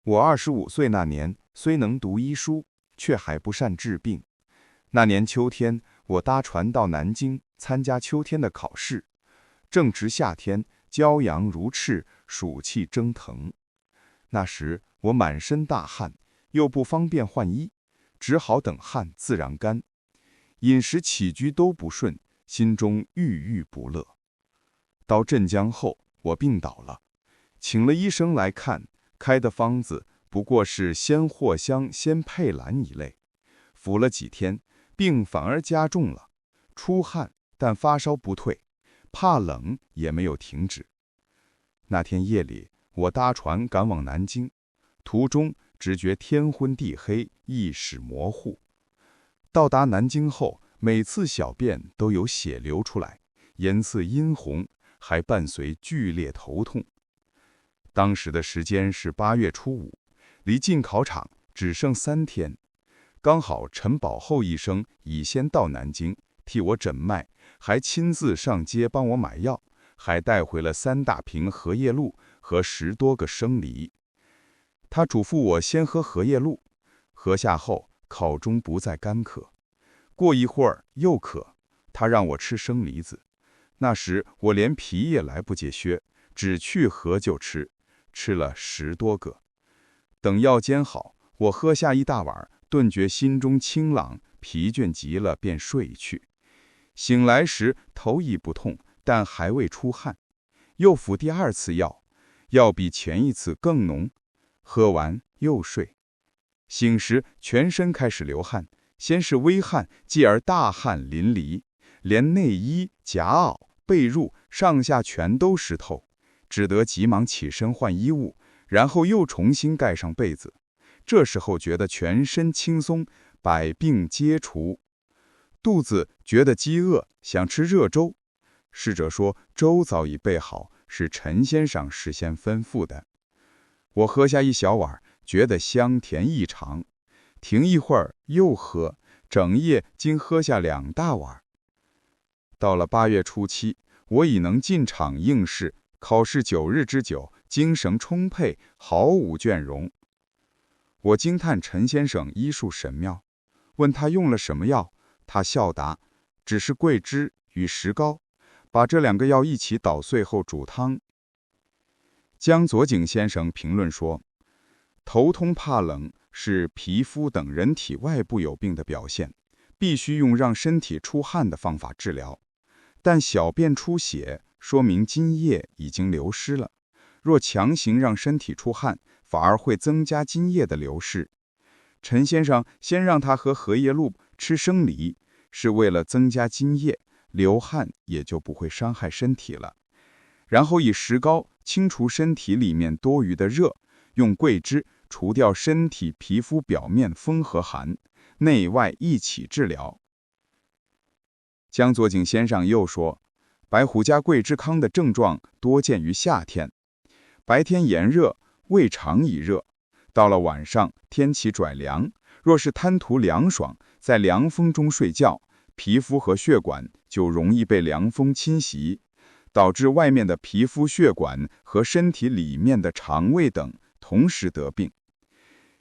我25岁那年，虽能读医书，却还不善治病。那年秋天，我搭船到南京参加秋天的考试，正值夏天，骄阳如赤，暑气蒸腾。那时我满身大汗，又不方便换衣，只好等汗自然干。饮食起居都不顺，心中郁郁不乐。到镇江后，我病倒了，请了医生来看，开的方子不过是鲜藿香、鲜佩兰一类，服了几天，病反而加重了，出汗但发烧不退，怕冷也没有停止。那天夜里，我搭船赶往南京，途中只觉天昏地黑，意识模糊。到达南京后，每次小便都有血流出来，颜色殷红，还伴随剧烈头痛。当时的时间是8月初5，离进考场只剩3天。刚好陈宝厚医生已先到南京，替我诊脉，还亲自上街帮我买药，还带回了3大瓶荷叶露和10多个生梨。他嘱咐我先喝荷叶露，喝下后口中不再干渴，过一会儿又渴，他让我吃生梨子。那时我连皮也来不及削，只去核就吃，吃了10多个。等药煎好，我喝下一大碗，顿觉心中清朗，疲倦极了，便睡去。醒来时头已不痛，但还未出汗，又服第2次药，药比前一次更浓，喝完又睡。醒时全身开始流汗，先是微汗，继而大汗淋漓，连内衣、夹袄、被褥上下全都湿透，只得急忙起身换衣物，然后又重新盖上被子。这时候觉得全身轻松，百病皆除。肚子觉得饥饿，想吃热粥。侍者说粥早已备好，是陈先生事先吩咐的。我喝下一小碗，觉得香甜异常，停一会儿又喝，整夜竟喝下2大碗。到了8月初7，我已能进场应试，考试9日之久，精神充沛，毫无倦容。我惊叹陈先生医术神妙，问他用了什么药，他笑答：只是桂枝与石膏，把这2个药一起捣碎后煮汤。江佐景先生评论说，头痛怕冷是皮肤等人体外部有病的表现，必须用让身体出汗的方法治疗。但小便出血，说明津液已经流失了，若强行让身体出汗，反而会增加津液的流失。陈先生先让他喝荷叶露，吃生梨，是为了增加津液，流汗也就不会伤害身体了。然后以石膏清除身体里面多余的热，用桂枝除掉身体皮肤表面风和寒，内外一起治疗。江佐景先生又说，白虎加桂枝汤的症状多见于夏天，白天炎热，胃肠已热，到了晚上天气转凉，若是贪图凉爽，在凉风中睡觉，皮肤和血管就容易被凉风侵袭，导致外面的皮肤血管和身体里面的肠胃等同时得病。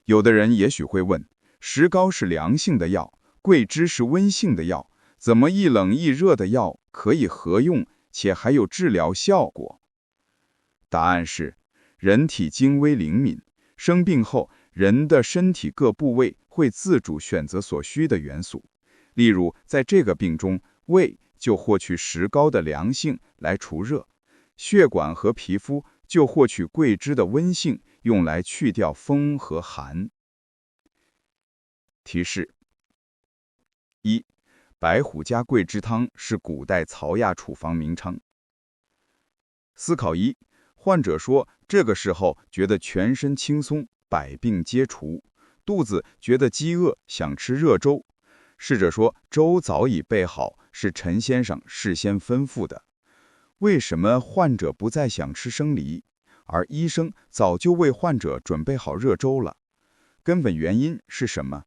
有的人也许会问，石膏是凉性的药，桂枝是温性的药，怎么一冷一热的药可以合用，且还有治疗效果？答案是，人体精微灵敏，生病后人的身体各部位会自主选择所需的元素。例如在这个病中，胃就获取石膏的凉性来除热，血管和皮肤就获取桂枝的温性，用来去掉风和寒。提示：1. 白虎加桂枝汤是古代曹亚处方名称。思考1，患者说这个时候觉得全身轻松，百病皆除，肚子觉得饥饿，想吃热粥。侍者说粥早已备好，是陈先生事先吩咐的。为什么患者不再想吃生梨，而医生早就为患者准备好热粥了？根本原因是什么？